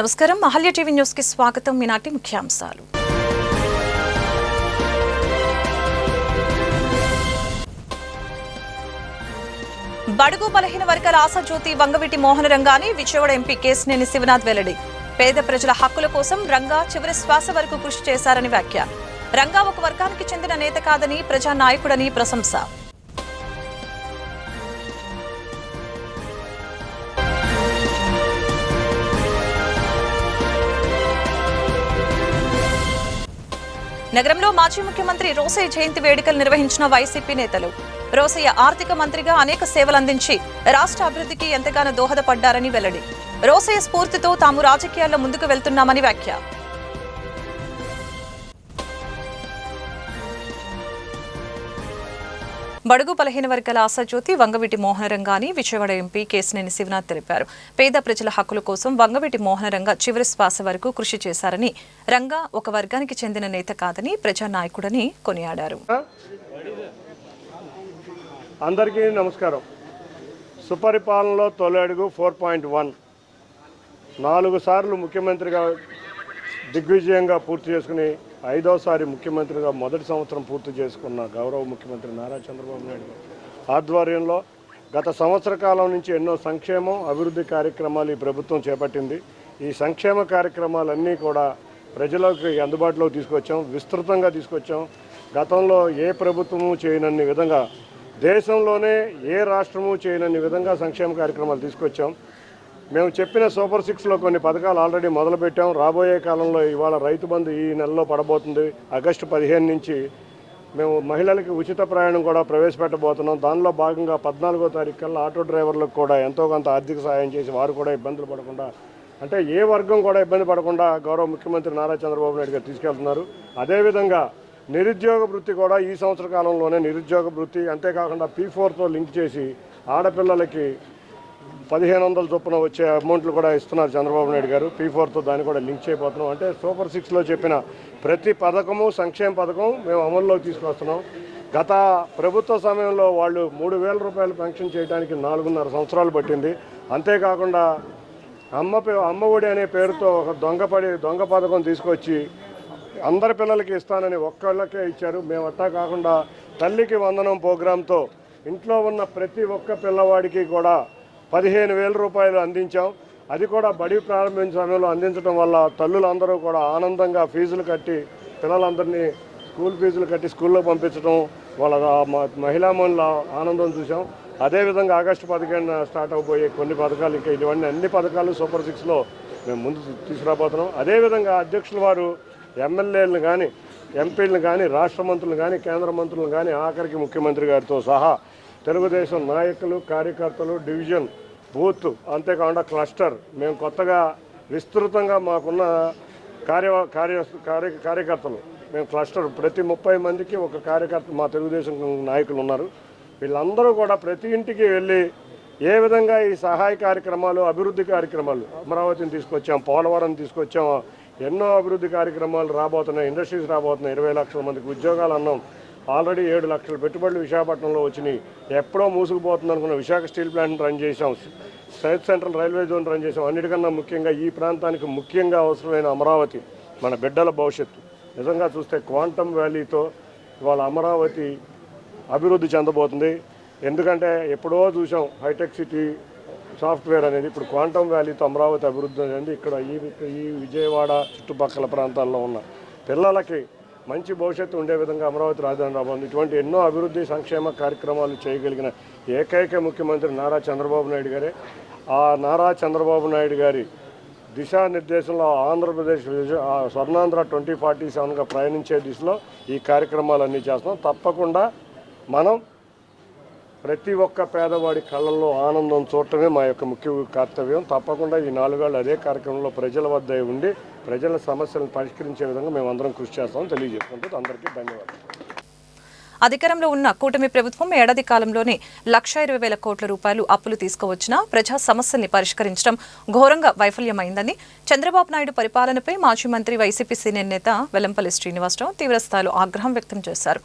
నమస్కారం Ahalya TV news కి స్వాగతం. ఈనాటి ముఖ్యాంశాలు. బడుగు బలహీన వర్గాల ఆశాజ్యోతి వంగవీటి మోహన రంగాని విజయవాడ ఎంపీ కేశినేని శివనాథ్ వెల్లడి. పేద ప్రజల హక్కుల కోసం రంగా చివరి శ్వాస వరకు కృషి చేశారని వ్యాఖ్య. రంగా ఒక వర్గానికి చెందిన నేత కాదని ప్రజా నాయకుడని ప్రశంస. నగరంలో మాజీ ముఖ్యమంత్రి రోసయ్య జయంతి వేడుకలు నిర్వహించిన వైసీపీ నేతలు. రోసయ్య ఆర్థిక మంత్రిగా అనేక సేవలు అందించి రాష్ట్ర అభివృద్ధికి ఎంతగానో దోహదపడ్డారని వెల్లడి. రోసయ్య స్ఫూర్తితో తాము రాజకీయాల్లో ముందుకు వెళ్తున్నామని వ్యాఖ్య. బడుగు బలహీన వర్గాల ఆశాజ్యోతి వంగవీటి మోహన రంగాని విజయవాడ ఎంపీ కేశినేని శివనాథ్ తెలిపారు. పేద ప్రజల హక్కుల కోసం వంగవీటి మోహన రంగా చివరి శ్వాస వరకు కృషి చేశారని, రంగా ఒక వర్గానికి చెందిన నేత కాదని ప్రజా నాయకుడని కొనియాడారు. అందరికీ నమస్కారం. సుపరిపాలనలో తొలి అడుగు 4.1 4 సార్లు ముఖ్యమంత్రిగా దిగ్విజయంగా పూర్తి చేసుకుని 5వసారి ముఖ్యమంత్రిగా మొదటి సంవత్సరం పూర్తి చేసుకున్న గౌరవ ముఖ్యమంత్రి నారా చంద్రబాబు నాయుడు ఆధ్వర్యంలో గత సంవత్సర కాలం నుంచి ఎన్నో సంక్షేమం అభివృద్ధి కార్యక్రమాలు ఈ ప్రభుత్వం చేపట్టింది. ఈ సంక్షేమ కార్యక్రమాలన్నీ కూడా ప్రజలకు అందుబాటులోకి తీసుకొచ్చాం, విస్తృతంగా తీసుకొచ్చాం. గతంలో ఏ ప్రభుత్వము చేయనన్ని విధంగా, దేశంలోనే ఏ రాష్ట్రము చేయనన్ని విధంగా సంక్షేమ కార్యక్రమాలు తీసుకొచ్చాం. మేము చెప్పిన సూపర్ 6లో కొన్ని పథకాలు ఆల్రెడీ మొదలుపెట్టాం. రాబోయే కాలంలో ఇవాళ రైతు బంధు ఈ నెలలో పడబోతుంది. ఆగస్టు 15 నుంచి మేము మహిళలకి ఉచిత ప్రయాణం కూడా ప్రవేశపెట్టబోతున్నాం. దానిలో భాగంగా 14వ తారీఖు కల్లా ఆటో డ్రైవర్లకు కూడా ఎంతో కొంత ఆర్థిక సహాయం చేసి వారు కూడా ఇబ్బందులు పడకుండా, అంటే ఏ వర్గం కూడా ఇబ్బంది పడకుండా గౌరవ ముఖ్యమంత్రి నారా చంద్రబాబు నాయుడు గారు తీసుకెళ్తున్నారు. అదేవిధంగా నిరుద్యోగ వృత్తి కూడా ఈ సంవత్సర కాలంలోనే నిరుద్యోగ వృత్తి, అంతేకాకుండా P4తో లింక్ చేసి ఆడపిల్లలకి 1500 చొప్పున వచ్చే అమౌంట్లు కూడా ఇస్తున్నారు చంద్రబాబు నాయుడు గారు. P4తో దాన్ని కూడా లింక్ చేయబోతున్నాం. అంటే సూపర్ 6లో చెప్పిన ప్రతి పథకము, సంక్షేమ పథకం మేము అమల్లోకి తీసుకొస్తున్నాం. గత ప్రభుత్వ సమయంలో వాళ్ళు 3000 రూపాయలు పెన్షన్ చేయడానికి 4.5 సంవత్సరాలు పట్టింది. అంతేకాకుండా అమ్మ ఒడి అనే పేరుతో ఒక దొంగ పథకం తీసుకొచ్చి అందరి పిల్లలకి ఇస్తానని ఒక్కళ్ళకే ఇచ్చారు. మేము అట్టా కాకుండా తల్లికి వందనం ప్రోగ్రాంతో ఇంట్లో ఉన్న ప్రతి ఒక్క పిల్లవాడికి కూడా 15,000 రూపాయలు అందించాం. అది కూడా బడి ప్రారంభించిన సమయంలో అందించడం వల్ల తల్లులందరూ కూడా ఆనందంగా ఫీజులు కట్టి పిల్లలందరినీ స్కూల్ ఫీజులు కట్టి స్కూల్లో పంపించడం, వాళ్ళ మహిళామణుల ఆనందం చూసాం. అదేవిధంగా ఆగస్టు 15న స్టార్ట్ అవబోయే కొన్ని పథకాలు, ఇంకా ఇవన్నీ అన్ని పథకాలు సూపర్ 6లో మేము ముందు తీసుకురాబోతున్నాం. అదేవిధంగా అధ్యక్షుల వారు ఎమ్మెల్యేలను కానీ, ఎంపీలను కానీ, రాష్ట్ర మంత్రులను కానీ, కేంద్ర మంత్రులను కానీ, ఆఖరికి ముఖ్యమంత్రి గారితో సహా తెలుగుదేశం నాయకులు, కార్యకర్తలు, డివిజన్, బూత్, అంతేకాకుండా క్లస్టర్, మేము కొత్తగా విస్తృతంగా మాకున్న కార్యకర్తలు మేము క్లస్టర్ ప్రతి 30 మందికి ఒక కార్యకర్త మా తెలుగుదేశం నాయకులు ఉన్నారు. వీళ్ళందరూ కూడా ప్రతి ఇంటికి వెళ్ళి ఏ విధంగా ఈ సహాయ కార్యక్రమాలు, అభివృద్ధి కార్యక్రమాలు, అమరావతిని తీసుకొచ్చాం, పోలవరం తీసుకొచ్చాం, ఎన్నో అభివృద్ధి కార్యక్రమాలు రాబోతున్నాయి, ఇండస్ట్రీస్ రాబోతున్నాయి, 20 లక్షల మందికి ఉద్యోగాలు అన్నాం. ఆల్రెడీ 7 లక్షల పెట్టుబడులు విశాఖపట్నంలో వచ్చినాయి. ఎప్పుడో మూసుకుపోతుంది అనుకున్న విశాఖ స్టీల్ ప్లాంట్ రన్ చేసాం, south central railway zone run చేసాం. అన్నిటికన్నా ముఖ్యంగా ఈ ప్రాంతానికి ముఖ్యంగా అవసరమైన అమరావతి మన బిడ్డల భవిష్యత్తు. నిజంగా చూస్తే క్వాంటమ్ వ్యాలీతో ఇవాళ అమరావతి అభివృద్ధి చెందబోతుంది. ఎందుకంటే ఎప్పుడో చూసాం హైటెక్ సిటీ సాఫ్ట్వేర్ అనేది, ఇప్పుడు క్వాంటమ్ వ్యాలీతో అమరావతి అభివృద్ధి అనేది ఇక్కడ ఈ విజయవాడ చుట్టుపక్కల ప్రాంతాల్లో ఉన్న పిల్లలకి మంచి భవిష్యత్తు ఉండే విధంగా అమరావతి రాజధాని రాబోతుంది. ఇటువంటి ఎన్నో అభివృద్ధి సంక్షేమ కార్యక్రమాలు చేయగలిగిన ఏకైక ముఖ్యమంత్రి నారా చంద్రబాబు నాయుడు గారే. ఆ నారా చంద్రబాబు నాయుడు గారి దిశానిర్దేశంలో ఆంధ్రప్రదేశ్ స్వర్ణాంధ్ర 2047గా ప్రయాణించే దిశలో ఈ కార్యక్రమాలన్నీ చేస్తున్నాం. తప్పకుండా మనం ప్రతి ఒక్క పేదవాడి కళ్ళల్లో ఆనందం చూడటమే మా యొక్క ముఖ్య కర్తవ్యం. తప్పకుండా ఈ 4 ఏళ్ళు అదే కార్యక్రమంలో ప్రజల వద్ద ఉండి ప్రజల సమస్యలను పరిష్కరించే విధంగా మేము అందరం కృషి చేస్తామని తెలియజేసుకుంటూ అందరికీ ధన్యవాదాలు. అధికారంలో ఉన్న కూటమి ప్రభుత్వం ఏడాది కాలంలోనే 1,20,000 కోట్ల రూపాయలు అప్పులు తీసుకువచ్చినా ప్రజా సమస్యల్ని పరిష్కరించడం ఘోరంగా వైఫల్యమైందని చంద్రబాబు నాయుడు పరిపాలనపై మాజీ మంత్రి వైసీపీ సీనియర్ నేత వెల్లంపల్లి శ్రీనివాసరావు తీవ్రస్థాయిలో ఆగ్రహం వ్యక్తం చేశారు.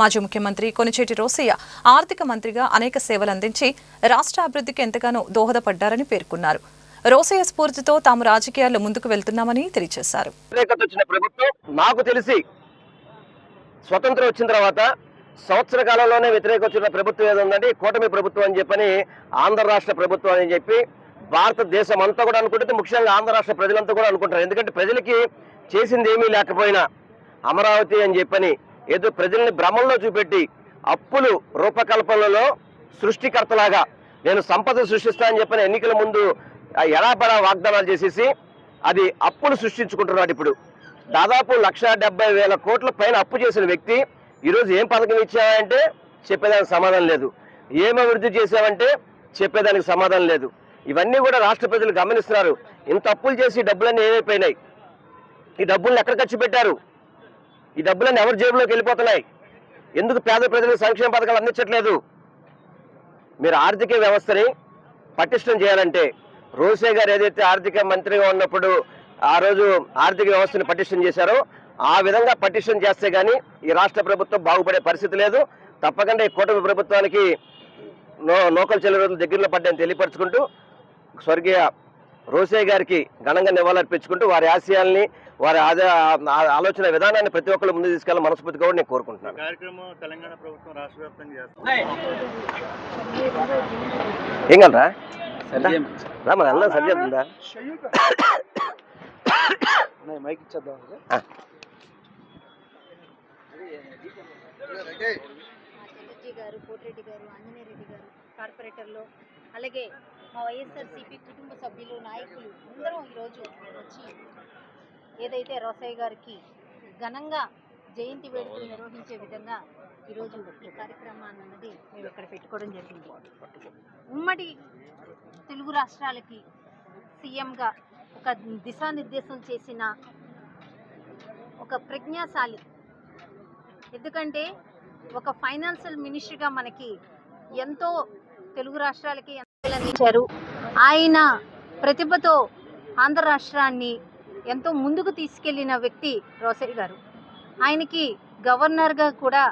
మాజీ ముఖ్యమంత్రి కొనిచేటి రోసయ్య ఆర్థిక మంత్రిగా అనేక సేవలు అందించి రాష్ట్ర అభివృద్ధికి ఎంతగానో దోహదపడ్డారని పేర్కొన్నారు. రోసయ్య స్ఫూర్తితో తాము రాజకీయాల్లో ముందుకు వెళ్తున్నామని తెలియజేశారు. నాకు తెలిసి స్వతంత్రం వచ్చిన తర్వాత సంవత్సర కాలంలోనే వ్యతిరేక వచ్చిన ప్రభుత్వం ఏదో ఉందండి, కూటమి ప్రభుత్వం అని చెప్పని, ఆంధ్ర రాష్ట్ర ప్రభుత్వం అని చెప్పి భారతదేశం అంతా కూడా అనుకుంటుంది. ముఖ్యంగా ఆంధ్ర రాష్ట్ర ప్రజలంతా కూడా అనుకుంటారు. ఎందుకంటే ప్రజలకి చేసింది ఏమీ లేకపోయినా అమరావతి అని చెప్పని ఏదో ప్రజల్ని భ్రమంలో చూపెట్టి అప్పులు రూపకల్పనలో సృష్టికర్తలాగా నేను సంపద సృష్టిస్తా అని చెప్పని ఎన్నికల ముందు ఎడాపడా వాగ్దానాలు చేసేసి అది అప్పులు సృష్టించుకుంటున్నాడు. ఇప్పుడు దాదాపు 1,70,000 కోట్ల పైన అప్పు చేసిన వ్యక్తి ఈరోజు ఏం పథకం ఇచ్చావంటే చెప్పేదానికి సమాధానం లేదు, ఏం అభివృద్ధి చేసావంటే చెప్పేదానికి సమాధానం లేదు. ఇవన్నీ కూడా రాష్ట్ర ప్రజలు గమనిస్తున్నారు. ఇంత అప్పులు చేసి డబ్బులన్నీ ఏమైపోయినాయి? ఈ డబ్బులను ఎక్కడ ఖర్చు పెట్టారు? ఈ డబ్బులన్నీ ఎవరి జేబులోకి వెళ్ళిపోతున్నాయి? ఎందుకు పేద ప్రజలకు సంక్షేమ పథకాలు అందించట్లేదు? మీరు ఆర్థిక వ్యవస్థని పటిష్టం చేయాలంటే రోసే గారు ఏదైతే ఆర్థిక మంత్రిగా ఉన్నప్పుడు ఆ రోజు ఆర్థిక వ్యవస్థని పటిష్టం చేశారో ఆ విధంగా పటిష్టం చేస్తే గానీ ఈ రాష్ట్ర ప్రభుత్వం బాగుపడే పరిస్థితి లేదు. తప్పకుండా ఈ కూటమి ప్రభుత్వానికి నోకలు చెల్లి రోజులు దగ్గరలో పడ్డాయని తెలియపరుచుకుంటూ స్వర్గీయ రోసే గారికి ఘనంగా నివాళులర్పించుకుంటూ వారి ఆశయాల్ని వారి ఆలోచన విధానాన్ని ప్రతి ఒక్కరు ముందు తీసుకెళ్ళి మనస్ఫూర్తిగా కూడా నేను కోరుకుంటున్నాను. తెలంగాణ ప్రభుత్వం రాష్ట్ర వ్యాప్తంగా ఏం కలరా రా మన అన్న సబ్జెక్ట్ ఉందా? మైక్ ఇచ్చేద్దాం. గారు, కోటిరెడ్డి గారు, ఆంజనేయ రెడ్డి గారు, కార్పొరేటర్లు, అలాగే మా వైఎస్ఆర్సీపీ కుటుంబ సభ్యులు, నాయకులు అందరూ ఈరోజు వచ్చి ఏదైతే రోసయ్య గారికి ఘనంగా జయంతి వేడుకలు నిర్వహించే విధంగా ఈరోజు ఈ కార్యక్రమాన్ని అన్నది మేము ఇక్కడ పెట్టుకోవడం జరిగింది. ఉమ్మడి తెలుగు రాష్ట్రాలకి సీఎంగా ఒక దిశానిర్దేశం చేసిన ఒక ప్రజ్ఞాశాలి. ఎందుకంటే ఒక ఫైనాన్షియల్ మినిస్టర్గా మనకి ఎంతో తెలుగు రాష్ట్రాలకి అందించారు. ఆయన ప్రతిభతో ఆంధ్ర రాష్ట్రాన్ని ఎంతో ముందుకు తీసుకెళ్లిన వ్యక్తి రోసయ్య గారు. ఆయనకి గవర్నర్గా కూడా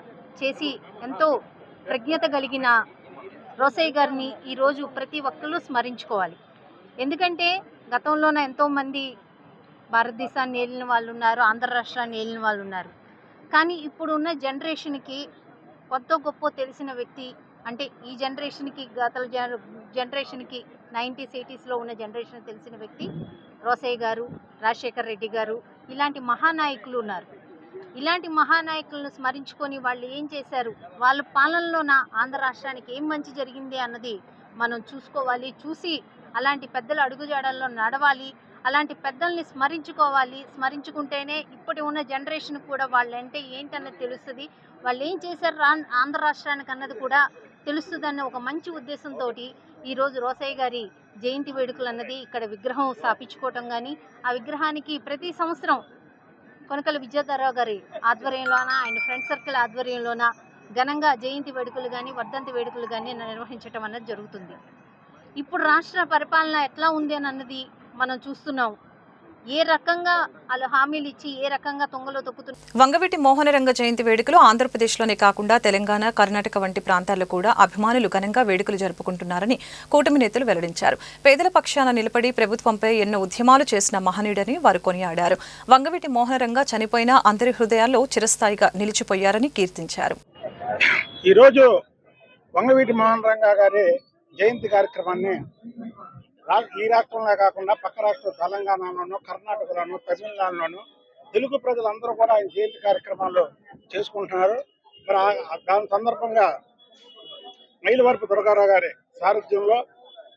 చేసి ఎంతో ప్రజ్ఞత కలిగిన రోసయ్య గారిని ఈరోజు ప్రతి ఒక్కరూ స్మరించుకోవాలి. ఎందుకంటే గతంలోనే ఎంతోమంది భారతదేశాన్ని ఏలిన వాళ్ళు ఉన్నారు, ఆంధ్ర రాష్ట్రాన్ని ఏలిన వాళ్ళు ఉన్నారు. కానీ ఇప్పుడున్న జనరేషన్కి కొత్త గొప్ప తెలిసిన వ్యక్తి అంటే ఈ జనరేషన్కి గత జనరేషన్కి 90s 80sలో ఉన్న జనరేషన్ తెలిసిన వ్యక్తి రోసయ్య గారు, రాజశేఖర్ రెడ్డి గారు, ఇలాంటి మహానాయకులు ఉన్నారు. ఇలాంటి మహానాయకులను స్మరించుకొని వాళ్ళు ఏం చేశారు, వాళ్ళ పాలనలోన ఆంధ్ర రాష్ట్రానికి ఏం మంచి జరిగింది అన్నది మనం చూసుకోవాలి. చూసి అలాంటి పెద్దల అడుగుజాడల్లో నడవాలి. అలాంటి పెద్దల్ని స్మరించుకోవాలి. స్మరించుకుంటేనే ఇప్పటి ఉన్న జనరేషన్ కూడా వాళ్ళంటే ఏంటన్నది తెలుస్తుంది. వాళ్ళు ఏం చేశారు ఆంధ్ర రాష్ట్రానికి అన్నది కూడా తెలుస్తుందన్న ఒక మంచి ఉద్దేశంతో ఈరోజు రోసయ్య గారి జయంతి వేడుకలు అన్నది ఇక్కడ విగ్రహం స్థాపించుకోవటం కానీ, ఆ విగ్రహానికి ప్రతి సంవత్సరం కొనకల విద్యాధరరావు గారి ఆధ్వర్యంలోన, ఆయన ఫ్రెండ్ సర్కిల్ ఆధ్వర్యంలోన ఘనంగా జయంతి వేడుకలు కానీ వర్ధంతి వేడుకలు కానీ నిర్వహించడం అన్నది జరుగుతుంది. ఇప్పుడు రాష్ట్ర పరిపాలన ఎట్లా ఉంది అని అన్నది మనం చూస్తున్నాం. ఏ రకంగా వాళ్ళు హామీలు ఇచ్చి ఏ రకంగా తొంగలో తొక్కుతున్నారు. వంగవీటి మోహనరంగ జయంతి వేడుకలు ఆంధ్రప్రదేశ్లోనే కాకుండా తెలంగాణ, కర్ణాటక వంటి ప్రాంతాల్లో కూడా అభిమానులు ఘనంగా వేడుకలు జరుపుకుంటున్నారని కూటమి నేతలు వెల్లడించారు. పేదల పక్షాన నిలబడి ప్రభుత్వంపై ఎన్నో ఉద్యమాలు చేసిన మహనీయుడని వారు కొనియాడారు. వంగవీటి మోహనరంగ చనిపోయిన అందరి హృదయాల్లో చిరస్థాయిగా నిలిచిపోయారని కీర్తించారు. ఈరోజు వంగవీటి మోహనరంగ గారి జయంతి కార్యక్రమాన్ని ఈ రాష్ట్రంలో కాకుండా పక్క రాష్ట్రం తెలంగాణలోను, కర్ణాటకలోను, తమిళనాడులోను తెలుగు ప్రజలందరూ కూడా ఆయన జయంతి కార్యక్రమాలు చేసుకుంటున్నారు. మరి దాని సందర్భంగా మైలవరపు దుర్గారావు గారి సారథ్యంలో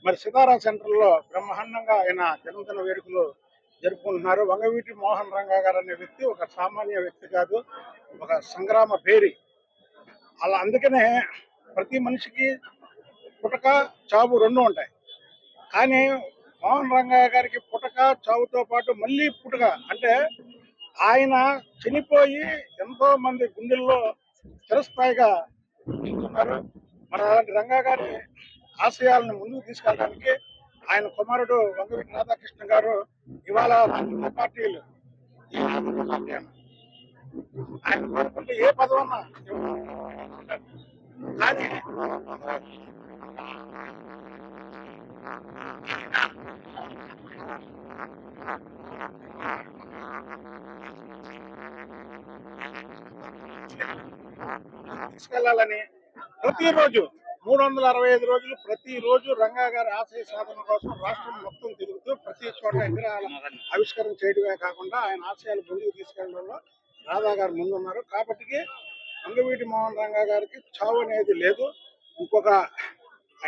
మరి సితారా సెంటర్లో బ్రహ్మాండంగా ఆయన జన్మదిన వేడుకలు జరుపుకుంటున్నారు. వంగవీటి మోహనరంగ గారు అనే వ్యక్తి ఒక సామాన్య వ్యక్తి కాదు, ఒక సంగ్రామ పేరి. అలా అందుకనే ప్రతి మనిషికి పుటక చావు రెండు ఉంటాయి. కానీ మోహనరంగ గారికి పుటక చావుతో పాటు మళ్ళీ పుటక అంటే ఆయన చనిపోయి ఎంతో మంది గుండెల్లో చిరస్థాయిగా ఉంటున్నారు. మరి అలాంటి రంగా గారి ఆశయాలను ముందుకు తీసుకెళ్ళడానికి ఆయన కుమారుడు వంగవీటి రాధాకృష్ణ గారు ఇవాళ పార్టీలు ఆయన కోరుకుంటే ఏ పదవన్నా కానీ తీసుకెళ్లాలని ప్రతిరోజు 365 రోజులు ప్రతిరోజు రంగా గారి ఆశయ సాధన కోసం రాష్ట్రం మొత్తం తిరుగుతూ ప్రతి చోట విగ్రహాల ఆవిష్కరణ చేయడమే కాకుండా ఆయన ఆశయాలు ముందుకు తీసుకెళ్లడంలో రాధా గారు ముందున్నారు. కాబట్టి వంగవీటి మోహన్ రంగా గారికి చావు అనేది లేదు. ఇంకొక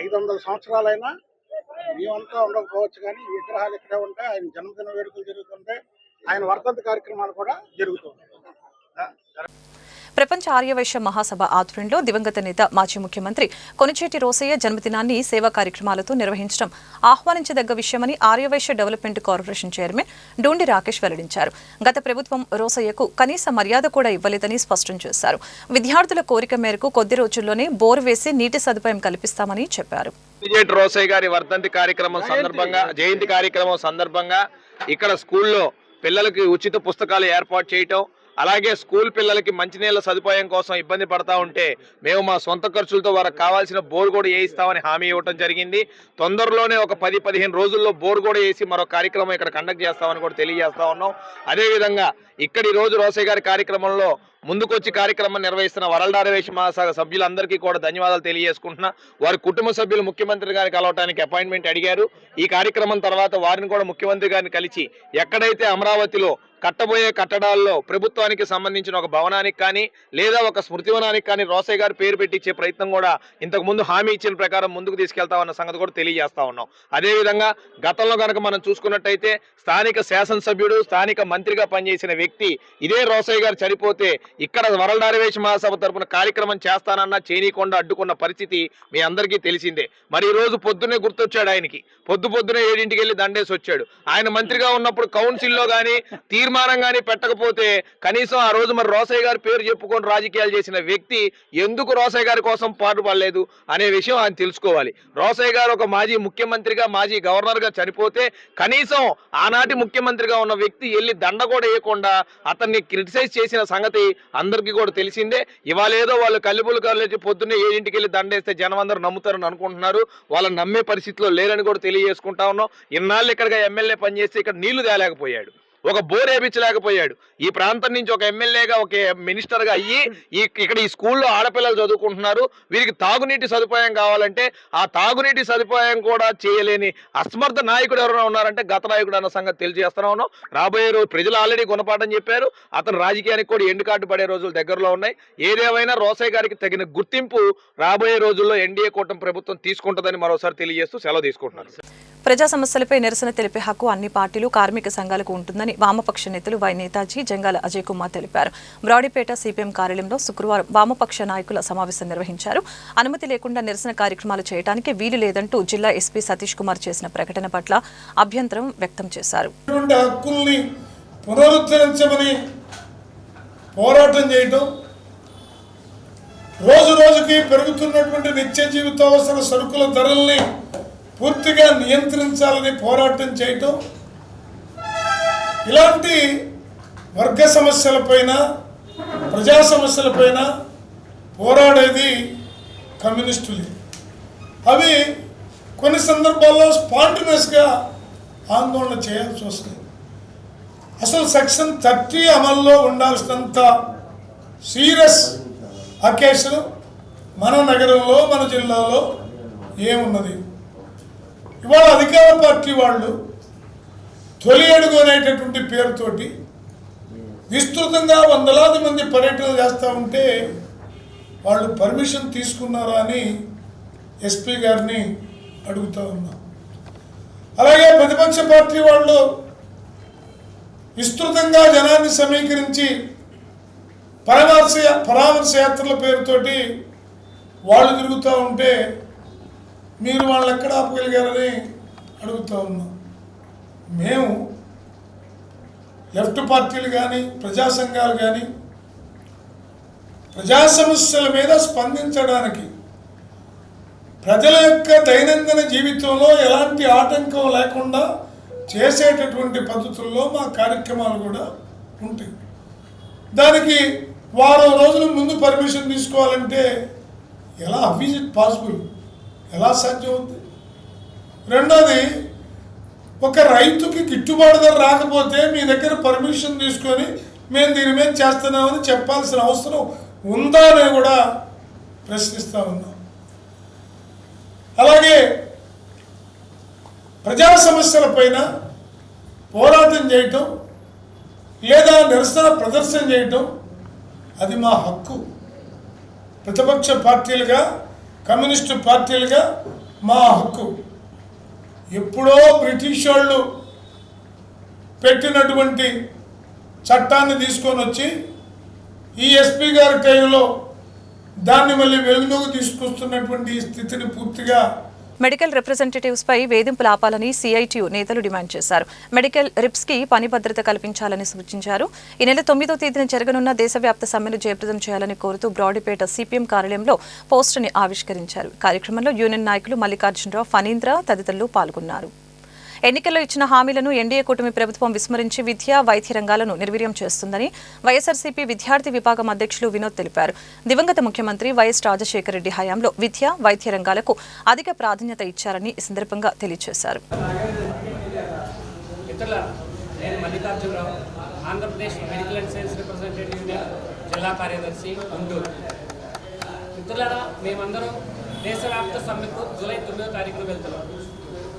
500 సంవత్సరాలైనా మేమంతా ఉండకపోవచ్చు, కానీ ఈ విగ్రహాలు ఇక్కడే ఉంటాయి. ఆయన జన్మదిన వేడుకలు జరుగుతుంటాయి, ఆయన వర్ధంతి కార్యక్రమాలు కూడా జరుగుతుంటాయి. ప్రపంచ ఆర్యవైశ్య మహాసభ ఆధ్వర్యంలో దివంగత నేత మాజీ ముఖ్యమంత్రి కొణిచేటి రోసయ్య జన్మదినాన్ని సేవా కార్యక్రమాలతో నిర్వహించడం ఆహ్వానించదగ్గ విషయమని Aryavaishya development corporation chairman Dundi Rakesh వెల్లడించారు. గత ప్రభుత్వం రోసయ్యకు కనీస మర్యాద కూడా ఇవ్వలేదని స్పష్టం చేశారు. విద్యార్థుల కోరిక మేరకు కొద్ది రోజుల్లోనే బోరు వేసి నీటి సదుపాయం కల్పిస్తామని చెప్పారు. కొణిచేటి రోసయ్య గారి వర్ధంతి కార్యక్రమం సందర్భంగా, జయంతి కార్యక్రమం సందర్భంగా ఇక్కడ స్కూల్లో పిల్లలకి ఉచిత పుస్తకాలు ఏర్పాటు చేయటం, అలాగే స్కూల్ పిల్లలకి మంచినీళ్ళ సదుపాయం కోసం ఇబ్బంది పడతా ఉంటే మేము మా సొంత ఖర్చులతో వారికి కావాల్సిన బోర్ కూడా వేయిస్తామని హామీ ఇవ్వడం జరిగింది. తొందరలోనే ఒక 10-15 రోజుల్లో బోర్ కూడా వేసి మరో కార్యక్రమం ఇక్కడ కండక్ట్ చేస్తామని కూడా తెలియజేస్తా ఉన్నాం. అదేవిధంగా ఇక్కడ ఈ రోజు రోసయ్య గారి కార్యక్రమంలో ముందుకొచ్చి కార్యక్రమం నిర్వహిస్తున్న వరల్డ్ ఆర్యవైశ్య మహాసభ సభ్యులందరికీ కూడా ధన్యవాదాలు తెలియజేసుకుంటున్నా. వారి కుటుంబ సభ్యులు ముఖ్యమంత్రి గారిని కలవటానికి అపాయింట్మెంట్ అడిగారు. ఈ కార్యక్రమం తర్వాత వారిని కూడా ముఖ్యమంత్రి గారిని కలిసి ఎక్కడైతే అమరావతిలో కట్టబోయే కట్టడాల్లో ప్రభుత్వానికి సంబంధించిన ఒక భవనానికి కానీ లేదా ఒక స్మృతివనానికి కానీ రోసయ్య గారి పేరు పెట్టించే ప్రయత్నం కూడా ఇంతకు ముందు హామీ ఇచ్చిన ప్రకారం ముందుకు తీసుకెళ్తామన్న సంగతి కూడా తెలియజేస్తా ఉన్నాం. అదేవిధంగా గతంలో కనుక మనం చూసుకున్నట్టయితే స్థానిక శాసనసభ్యుడు, స్థానిక మంత్రిగా పనిచేసిన వ్యక్తి ఇదే రోసయ్య గారు చనిపోతే ఇక్కడ వరల్డ్ ఆర్యవైశ్య మహాసభ తరపున కార్యక్రమం చేస్తానన్నా చేయనీయకుండా అడ్డుకున్న పరిస్థితి మీ అందరికీ తెలిసిందే. మరి ఈ రోజు పొద్దున్నే గుర్తొచ్చాడు ఆయనకి, పొద్దునే 7ంటికి వెళ్ళి దండేసి వచ్చాడు. ఆయన మంత్రిగా ఉన్నప్పుడు కౌన్సిల్లో కానీ తీర్మానం కానీ పెట్టకపోతే కనీసం ఆ రోజు మరి రోసయ్య గారి పేరు చెప్పుకొని రాజకీయాలు చేసిన వ్యక్తి ఎందుకు రోసయ్య గారి కోసం పాటుపడలేదు అనే విషయం ఆయన తెలుసుకోవాలి. రోసయ్య గారు ఒక మాజీ ముఖ్యమంత్రిగా, మాజీ గవర్నర్గా చనిపోతే కనీసం ఆనాటి ముఖ్యమంత్రిగా ఉన్న వ్యక్తి వెళ్ళి దండ కూడా వేయకుండా అతన్ని క్రిటిసైజ్ చేసిన సంగతి అందరికీ కూడా తెలిసిందే. ఇవాళ ఏదో వాళ్ళు కల్లిపులు కల్లేసి పొద్దున్నే 7ంటికి వెళ్ళి దండేస్తే జనం అందరూ నమ్ముతారని అనుకుంటున్నారు. వాళ్ళని నమ్మే పరిస్థితిలో లేరని కూడా తెలియజేసుకుంటా ఉన్నాం. ఇన్నాళ్ళు ఇక్కడగా ఎమ్మెల్యే పనిచేస్తే ఇక్కడ నీళ్లు తేలేకపోయాడు, ఒక బోర్ వేయించలేకపోయాడు. ఈ ప్రాంతం నుంచి ఒక ఎమ్మెల్యేగా, ఒక మినిస్టర్గా అయ్యి ఇక్కడ ఈ స్కూల్లో ఆడపిల్లలు చదువుకుంటున్నారు. వీరికి తాగునీటి సదుపాయం కావాలంటే ఆ తాగునీటి సదుపాయం కూడా చేయలేని అసమర్థ నాయకుడు ఎవరైనా ఉన్నారంటే గత నాయకుడు అన్న సంగతి తెలియజేస్తా ఉన్నాం. రాబోయే రోజు ప్రజలు ఆల్రెడీ గుణపాఠం చెప్పారు. అతను రాజకీయానికి కూడా ఎండు కార్డు పడే రోజులు దగ్గరలో ఉన్నాయి. ఏదేమైనా రోసయ్య గారికి తగిన గుర్తింపు రాబోయే రోజుల్లో ఎన్డీఏ కూటమి ప్రభుత్వం తీసుకుంటుందని మరోసారి తెలియజేస్తూ సెలవు తీసుకుంటున్నారు. ప్రజా సమస్యలపై నిరసన తెలిపే హక్కు అన్ని పార్టీలు, కార్మిక సంఘాలకు ఉంటుందని వామపక్ష నేతలు వై నేతాజీ జంగాల అజయ్ కుమార్ తెలిపారు. బ్రాడీపేట సిపిఎం కార్యాలయంలో శుక్రవారం వామపక్ష నాయకుల సమావేశం నిర్వహించారు. అనుమతి లేకుండా నిరసన కార్యక్రమాలు చేయడానికి వీలు లేదంటూ జిల్లా ఎస్పీ సతీష్ కుమార్ చేసిన ప్రకటన పట్ల అభ్యంతరం వ్యక్తం చేశారు. హక్కుల్ని పునరుద్ధరించమని పోరాటం చేయడం, రోజు రోజుకి పెరుగుతున్నటువంటి నిత్య జీవితావసర సరుకుల ధరల్ని పూర్తిగా నియంత్రించాలని పోరాటం చేయటం, ఇలాంటి వర్గ సమస్యలపైన, ప్రజా సమస్యలపైన పోరాడేది కమ్యూనిస్టులు. అవి కొన్ని సందర్భాల్లో స్పాంటేనియస్గా ఆందోళన చేయాల్సి వస్తుంది. అసలు సెక్షన్ 30 అమల్లో ఉండాల్సినంత సీరియస్ అకేషన్ మన నగరంలో, మన జిల్లాలో ఏమున్నది? ఇవాళ అధికార పార్టీ వాళ్ళు తొలి అడుగు అనేటటువంటి పేరుతోటి విస్తృతంగా వందలాది మంది పర్యటనలు చేస్తూ ఉంటే వాళ్ళు పర్మిషన్ తీసుకున్నారా అని ఎస్పీ గారిని అడుగుతూ ఉన్నాం. అలాగే ప్రతిపక్ష పార్టీ వాళ్ళు విస్తృతంగా జనాన్ని సమీకరించి పరామర్శ యాత్రల పేరుతోటి వాళ్ళు తిరుగుతూ ఉంటే మీరు వాళ్ళు ఎక్కడ ఆపగలిగారని అడుగుతూ ఉన్నాం. మేము లెఫ్ట్ పార్టీలు కానీ, ప్రజా సంఘాలు కానీ ప్రజా సమస్యల మీద స్పందించడానికి, ప్రజల యొక్క దైనందిన జీవితంలో ఎలాంటి ఆటంకం లేకుండా చేసేటటువంటి పద్ధతుల్లో మా కార్యక్రమాలు కూడా ఉంటాయి. దానికి వారం రోజుల ముందు పర్మిషన్ తీసుకోవాలంటే ఎలా? How is it possible? ఎలా సాధ్యం అవుతుంది? రెండోది, ఒక రైతుకి గిట్టుబాటు ధర రాకపోతే మీ దగ్గర పర్మిషన్ తీసుకొని మేము దీని మీద చేస్తున్నామని చెప్పాల్సిన అవసరం ఉందా అని కూడా ప్రశ్నిస్తూ ఉన్నాం. అలాగే ప్రజా సమస్యల పైన పోరాటం చేయటం లేదా నిరసన ప్రదర్శన చేయటం అది మా హక్కు. ప్రతిపక్ష పార్టీలుగా, కమ్యూనిస్టు పార్టీలుగా మా హక్కు. ఎప్పుడో బ్రిటిష్ వాళ్ళు పెట్టినటువంటి చట్టాన్ని తీసుకొని వచ్చి ఈ ఎస్పీ గారి టైంలో దాన్ని మళ్ళీ వెలుగులోకి తీసుకొస్తున్నటువంటి స్థితిని పూర్తిగా మెడికల్ రిప్రజెంటేటివ్స్ పై వేధింపులు ఆపాలని సిఐటియు నేతలు డిమాండ్ చేశారు. మెడికల్ రిప్స్ కి పని భద్రత కల్పించాలని సూచించారు. ఈ నెల 9వ తేదీన జరగనున్న దేశవ్యాప్త సమ్మెను జయప్రదం చేయాలని కోరుతూ బ్రాడీపేట సిపిఎం కార్యాలయంలో పోస్టుని ఆవిష్కరించారు. కార్యక్రమంలో యూనియన్ నాయకులు మల్లికార్జునరావు, ఫణీంద్ర తదితరులు పాల్గొన్నారు. ఎన్నికల్లో ఇచ్చిన హామీలను ఎన్డీఏ కూటమి ప్రభుత్వం విస్మరించి విద్య, వైద్య రంగాలను నిర్వీర్యం చేస్తుందని వైఎస్ఆర్సీపీ విద్యార్థి విభాగం అధ్యక్షులు వినోద్ తెలిపారు. దివంగత ముఖ్యమంత్రి వైఎస్ రాజశేఖర రెడ్డి హయాంలో విద్య, వైద్య రంగాలకు అధిక ప్రాధాన్యత ఇచ్చారని ఈ సందర్భంగా తెలియజేశారు. Andhra Pradesh medical and science representative union జిల్లా కార్యదర్శి గుంటూరు. మిత్రులారా, మేమందరం దేశవ్యాప్త సమ్మెకు జూలై 9వ తారీఖున వెళ్తున్నాం.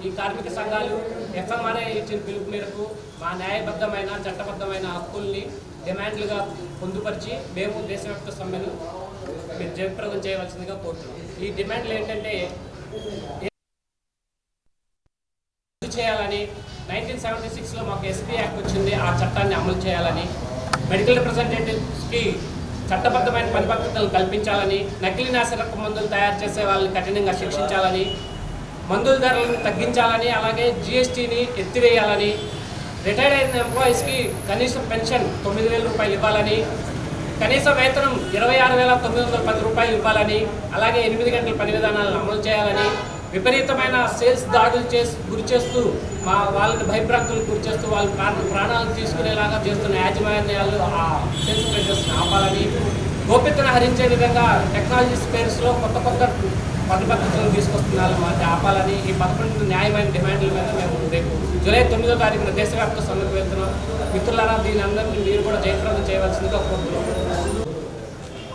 ఈ కార్మిక సంఘాలు ఎఫ్ఎంఆర్ఐ ఇచ్చిన పిలుపు మేరకు మా న్యాయబద్ధమైన, చట్టబద్ధమైన హక్కుల్ని డిమాండ్లుగా పొందుపరిచి మేము దేశవ్యాప్త సమ్మెను జయప్రదం చేయవలసిందిగా కోరుతున్నాం. ఈ డిమాండ్లు ఏంటంటే, చేయాలని 1976లో మాకు ఎస్పీ యాక్ట్ వచ్చింది, ఆ చట్టాన్ని అమలు చేయాలని, మెడికల్ రిప్రజెంటేటివ్స్కి చట్టబద్ధమైన పరిపక్వతలు కల్పించాలని, నకిలీ నాసిరకం మందులు తయారు చేసే వాళ్ళని కఠినంగా శిక్షించాలని, మందుల ధరలను తగ్గించాలని, అలాగే జిఎస్టీని ఎత్తివేయాలని, రిటైర్డ్ అయిన ఎంప్లాయీస్కి కనీసం పెన్షన్ 9,000 రూపాయలు ఇవ్వాలని, కనీస వేతనం 26,910 రూపాయలు ఇవ్వాలని, అలాగే 8 గంటల పని విధానాలను అమలు చేయాలని, విపరీతమైన సేల్స్ దాడులు గురి చేస్తూ వాళ్ళని భయభ్రాంతులకు గురి చేస్తూ వాళ్ళ ప్రాణాలను తీసుకునేలాగా చేస్తున్న యాజమాన్యాలు ఆ సేల్స్ ప్రైజెస్ని ఆపాలని, గోప్యతను హరించే విధంగా టెక్నాలజీ స్పేర్స్లో కొత్త పద్ధతులను తీసుకొస్తున్నారు మాకు ఆపాలని, ఈ 11 న్యాయమైన డిమాండ్ల మీద మేము రేపు జూలై 9వ తారీఖున దేశవ్యాప్త సమ్మెకు వెళ్తున్నాం. మిత్రులారా, దీని అందరినీ మీరు కూడా జయప్రదం చేయవలసిందిగా కోరుతున్నాం.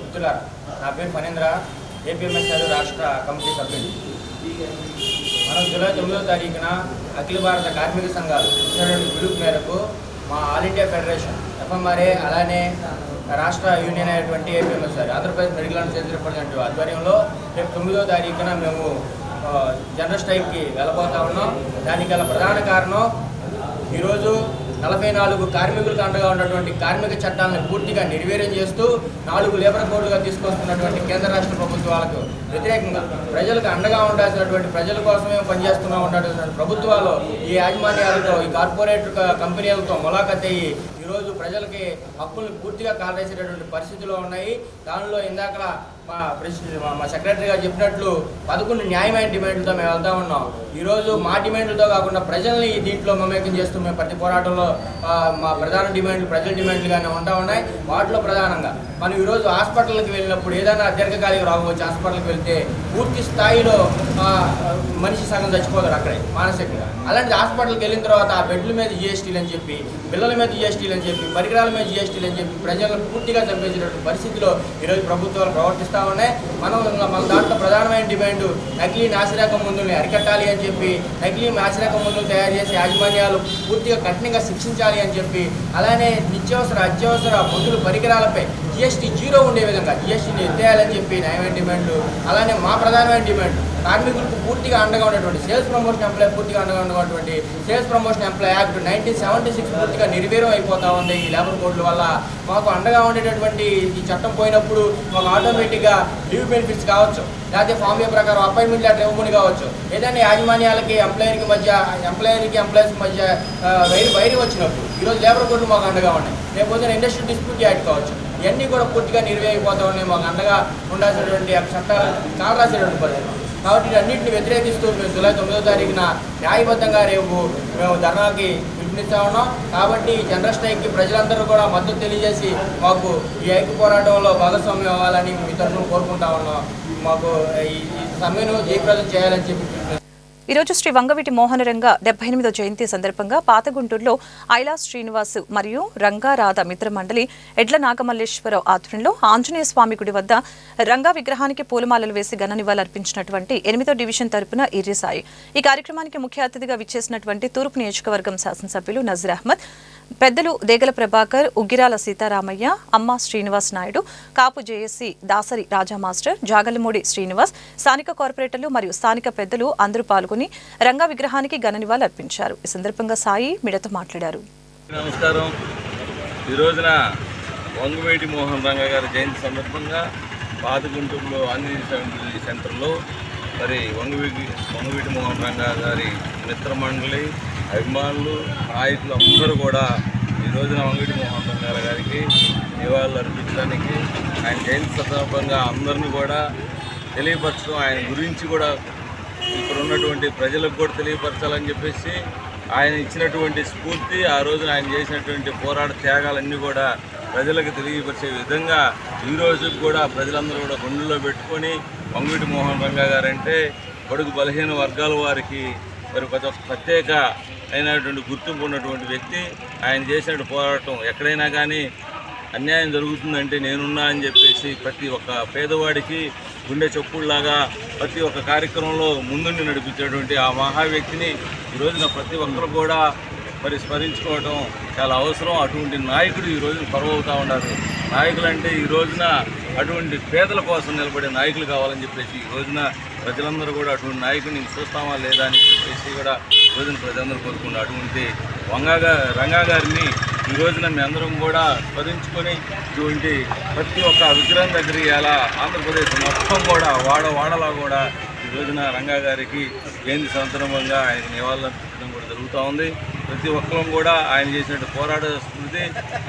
మిత్రులారా, నా పేరు ఫణీంద్ర, ఏపీఎంఎస్ఆర్ రాష్ట్ర కమిటీ సభ్యులు. మనం జూలై 9వ తారీఖున అఖిల భారత కార్మిక సంఘాలు ఇచ్చినటువంటి పిలుపు మేరకు మా ఆల్ ఇండియా ఫెడరేషన్ ఎఫ్ఎంఆర్ఏ, అలానే రాష్ట్ర యూనియన్ అయినటువంటి APMSR Andhra Pradesh medical and science representative ఆధ్వర్యంలో రేపు 9వ తారీఖున మేము జనరల్ స్ట్రైక్కి వెళ్ళబోతా ఉన్నాం. దానికి గల ప్రధాన కారణం, ఈరోజు 44 కార్మికులకు అండగా ఉన్నటువంటి కార్మిక చట్టాలను పూర్తిగా నిర్వీర్యం చేస్తూ 4 లేబర్ కోడ్లుగా తీసుకొస్తున్నటువంటి కేంద్ర రాష్ట్ర ప్రభుత్వాలకు వ్యతిరేకంగా ప్రజలకు అండగా ఉండాల్సినటువంటి, ప్రజల కోసమే పనిచేస్తున్నా ఉన్నటువంటి ప్రభుత్వాలు ఈ యాజమాన్యాలతో, ఈ కార్పొరేట్ కంపెనీలతో ములాఖతయ్యి ఈరోజు ప్రజలకి హక్కులను పూర్తిగా కాలేసేటటువంటి పరిస్థితులు ఉన్నాయి. దానిలో ఇందాక మా సెక్రటరీ గారు చెప్పినట్లు 11 న్యాయమైన డిమాండ్లతో మేము వెళ్తా ఉన్నాం. ఈరోజు మా డిమాండ్లతో కాకుండా ప్రజల్ని దీంట్లో మమేకం చేస్తూ మేము ప్రతి పోరాటంలో మా ప్రధాన డిమాండ్లు ప్రజల డిమాండ్లుగానే ఉంటా ఉన్నాయి. వాటిలో ప్రధానంగా మనం ఈరోజు హాస్పిటల్కి వెళ్ళినప్పుడు ఏదైనా దీర్ఘకాలిక రోగం వచ్చి హాస్పిటల్కి వెళ్తే పూర్తి స్థాయిలో మనిషి సగం చచ్చిపోతారు అక్కడే మానసికంగా. అలాంటి హాస్పిటల్కి వెళ్ళిన తర్వాత ఆ బెడ్ల మీద జిఎస్టీలు అని చెప్పి, పిల్లల మీద జిఎస్టీలు అని చెప్పి, పరికరాల మీద జిఎస్టీలు అని చెప్పి ప్రజలను పూర్తిగా చంపేసినటువంటి పరిస్థితిలో ఈరోజు ప్రభుత్వాలు ప్రవర్తిస్తూ ఉన్నాయి. మన దాంట్లో ప్రధానమైన డిమాండ్ నకిలీ నాసిరకం మందుల్ని అరికట్టాలి అని చెప్పి, నకిలీ నాసిరకం మందులు తయారు చేసే యాజమాన్యాలు పూర్తిగా కఠినంగా శిక్షించాలి అని చెప్పి, అలానే నిత్యావసర అత్యవసర మందుల పరికరాలపై జిఎస్టీ 0 ఉండే విధంగా జిఎస్టీని ఎత్తేయాలని చెప్పి న్యాయమైన డిమాండ్లు. అలానే మా ప్రధానమైన డిమాండ్, కార్మికులకు పూర్తిగా అండగా ఉన్నటువంటి సేల్స్ ప్రమోషన్ ఎంప్లాయ్ పూర్తిగా అండగా ఉన్నటువంటి సేల్స్ ప్రమోషన్ ఎంప్లాయ్ యాక్ట్ 1976 పూర్తిగా నిర్వీర్యం అయిపోతూ ఉంది ఈ లేబర్ కోడ్ల వల్ల. మాకు అండగా ఉండేటటువంటి ఈ చట్టం పోయినప్పుడు మాకు ఆటోమేటిక్గా లీవ్ బెనిఫిట్స్ కావచ్చు, లేకపోతే ఫామ్ ఏ ప్రకారం అపాయింట్మెంట్ లెటర్ ఇవ్వమని కావచ్చు, ఏదైనా యాజమాన్యాలకి ఎంప్లాయర్కి మధ్య, ఎంప్లాయర్కి మధ్య వైరి వచ్చినప్పుడు ఈరోజు లేబర్ కోడ్లు మాకు అండగా ఉన్నాయి. లేకపోతే ఇండస్ట్రియల్ డిస్ప్యూట్ యాక్ట్ కావచ్చు, ఇవన్నీ కూడా పూర్తిగా నిర్వహిపోతూ ఉన్నాయి. మాకు అండగా ఉండాల్సినటువంటి చట్టాలు కాలు రాసేటువంటి పరిస్థితి. కాబట్టి వీటన్నింటిని వ్యతిరేకిస్తూ మేము జూలై 9వ తారీఖున న్యాయబద్ధంగా రేపు మేము ధర్నాకి పిలుపునిస్తా ఉన్నాం. కాబట్టి జనరల్ స్ట్రైక్కి ప్రజలందరూ కూడా మద్దతు తెలియజేసి మాకు ఈ ఐక్య పోరాటంలో భాగస్వామ్యం అవ్వాలని మీ తరఫున కోరుకుంటా ఉన్నాం. మాకు ఈ సమ్మెను జయప్రదం చేయాలని చెప్పి ఈరోజు శ్రీ వంగవీటి మోహనరంగ 78వ జయంతి సందర్భంగా పాతగుంటూరులో ఐలా శ్రీనివాస్ మరియు రంగారాధ మిత్రమండలి ఎడ్ల నాగమల్లేశ్వరరావు ఆధ్వర్యంలో ఆంజనేయ స్వామి గుడి వద్ద రంగా విగ్రహానికి పూలమాలలు వేసి ఘన నివాళులర్పించినటువంటి 8వ డివిజన్ తరపున ఈర్యసాయి. ఈ కార్యక్రమానికి ముఖ్య అతిథిగా విచ్చేసినటువంటి తూర్పు నియోజకవర్గం శాసనసభ్యులు నజీర్ అహ్మద్, పెద్దలు దేగల ప్రభాకర్, ఉగ్గిరాల సీతారామయ్య, అమ్మ శ్రీనివాస్ నాయుడు, కాపు జేఏసీ దాసరి రాజా మాస్టర్, జాగలమూడి శ్రీనివాస్, స్థానిక కార్పొరేటర్లు మరియు స్థానిక పెద్దలు అందరూ పాల్గొని రంగా విగ్రహానికి ఘన నివాళులు అర్పించారు. ఈ సందర్భంగా సాయి మీడియాతో మాట్లాడారు. నమస్కారం. ఈ రోజున వంగవీటి మోహన్ రంగ గారి జయంతి సందర్భంగా పాతగుంటూరులో ఆంజనేయ సెంటర్లో మరి వంగవీటి మోహన్ రంగ గారి మిత్రమండలి అభిమానులు నాయకులు అందరూ కూడా ఈ రోజున వంగవీటి మోహన్ రంగ గారికి నివాళులు అర్పించడానికి ఆయన జయంతి సందర్భంగా అందరినీ కూడా తెలియపరచడం, ఆయన గురించి కూడా ఇక్కడ ఉన్నటువంటి ప్రజలకు కూడా తెలియపరచాలని చెప్పేసి ఆయన ఇచ్చినటువంటి స్ఫూర్తి, ఆ రోజున ఆయన చేసినటువంటి పోరాట త్యాగాలన్నీ కూడా ప్రజలకు తెలియపరిచే విధంగా ఈ రోజుకి కూడా ప్రజలందరూ కూడా గుండెల్లో పెట్టుకొని వంగవీటి మోహన్ రంగ గారంటే బడుగు బలహీన వర్గాల వారికి మరి ప్రత్యేక అయినటువంటి గుర్తింపు ఉన్నటువంటి వ్యక్తి. ఆయన చేసిన పోరాటం ఎక్కడైనా కానీ అన్యాయం జరుగుతుందంటే నేనున్నా అని చెప్పేసి ప్రతి ఒక్క పేదవాడికి గుండె చొప్పుడులాగా ప్రతి ఒక్క కార్యక్రమంలో ముందుండి నడిపించేటువంటి ఆ మహా వ్యక్తిని ఈ రోజున ప్రతి ఒక్కరు కూడా మరి స్మరించుకోవడం చాలా అవసరం. అటువంటి నాయకుడు ఈ రోజున కొరవవుతూ ఉన్నారు. నాయకులంటే ఈ రోజున అటువంటి పేదల కోసం నిలబడే నాయకులు కావాలని చెప్పేసి ఈ రోజున ప్రజలందరూ కూడా అటువంటి నాయకుడిని చూస్తామా లేదా అని చెప్పేసి కూడా ఈ రోజున ప్రజలందరూ కోరుకున్నారు. అటువంటి రంగా గారిని ఈ రోజున మీ అందరం కూడా స్మరించుకొని ఇటువంటి ప్రతి ఒక్క విగ్రహం దగ్గర ఇలా ఆంధ్రప్రదేశ్ మొత్తం కూడా వాడలా కూడా ఈ రోజున రంగా గారికి జయంతి సందర్భంగా ఆయన నివాళులర్పించడం కూడా జరుగుతూ ఉంది. ప్రతి ఒక్కరం కూడా ఆయన చేసినట్టు పోరాట స్మృతి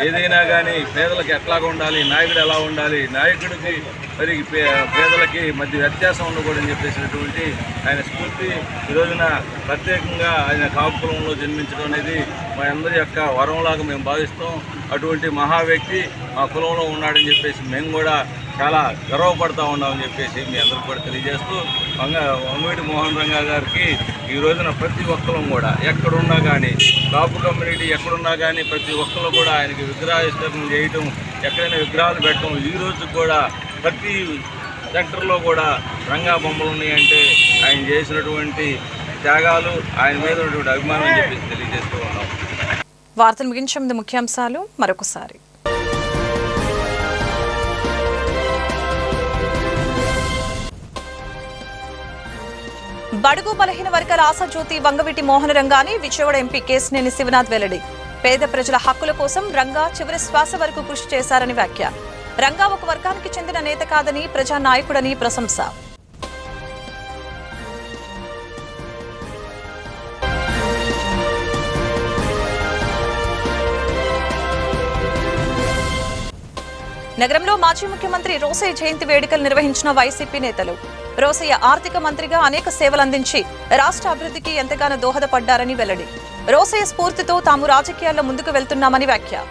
ఏదైనా కానీ పేదలకు ఎట్లాగా ఉండాలి, నాయకుడు ఎలా ఉండాలి, నాయకుడికి మరి పేదలకి మధ్య వ్యత్యాసం ఉండకూడదని చెప్పేసినటువంటి ఆయన స్ఫూర్తి ఈ రోజున ప్రత్యేకంగా ఆయన కాపు కులంలో జన్మించడం అనేది మా అందరి యొక్క వరంలాగా మేము భావిస్తాం. అటువంటి మహా వ్యక్తి మా కులంలో ఉన్నాడని చెప్పేసి మేము కూడా చాలా గర్వపడతా ఉన్నామని చెప్పేసి మీ అందరికి కూడా తెలియజేస్తూ వంగవీటి మోహన్ రంగ గారికి ఈ రోజున ప్రతి ఒక్కరం కూడా ఎక్కడున్నా కానీ కాపు కమ్యూనిటీ ఎక్కడున్నా కానీ ప్రతి ఒక్కరు కూడా ఆయనకి విగ్రహావిష్కరణ చేయటం, ఎక్కడైనా విగ్రహాలు పెట్టడం, ఈ రోజు కూడా ప్రతి సెక్టర్లో కూడా రంగా బొమ్మలు ఉన్నాయంటే ఆయన చేసినటువంటి త్యాగాలు, ఆయన మీద ఉన్నటువంటి అభిమానం అని చెప్పేసి తెలియజేస్తూ ఉన్నాం. వార్తలు ముగించే ముందు ముఖ్యాంశాలు మరొకసారి. బడుగు బలహీన వర్గాల ఆశాజ్యోతి వంగవీటి మోహన రంగాని విజయవాడ ఎంపీ కేశినేని శివనాథ్ వెల్లడి. పేద ప్రజల హక్కుల కోసం రంగా చివరి శ్వాస వరకు కృషి చేశారని వ్యాఖ్య. రంగా ఒక వర్గానికి చెందిన నేత కాదని ప్రజానాయకుడని ప్రశంస. నగరంలో మాజీ ముఖ్యమంత్రి రోసయ్య జయంతి వేడుకలు నిర్వహించిన వైసీపీ నేతలు. రోసయ్య ఆర్థిక మంత్రిగా అనేక సేవలు అందించి రాష్ట్ర అభివృద్ధికి ఎంతగానో దోహదపడ్డారని వెల్లడి. రోసయ్య స్ఫూర్తితో తాము రాజకీయాల్లో ముందుకు వెళ్తున్నామని వ్యాఖ్య.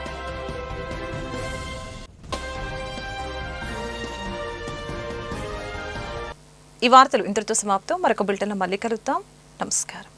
ఈ వార్తలు ఇంతటితో సమాప్తం. మరొక బులెటిన్లో మళ్ళీ కలుద్దాం. నమస్కారం.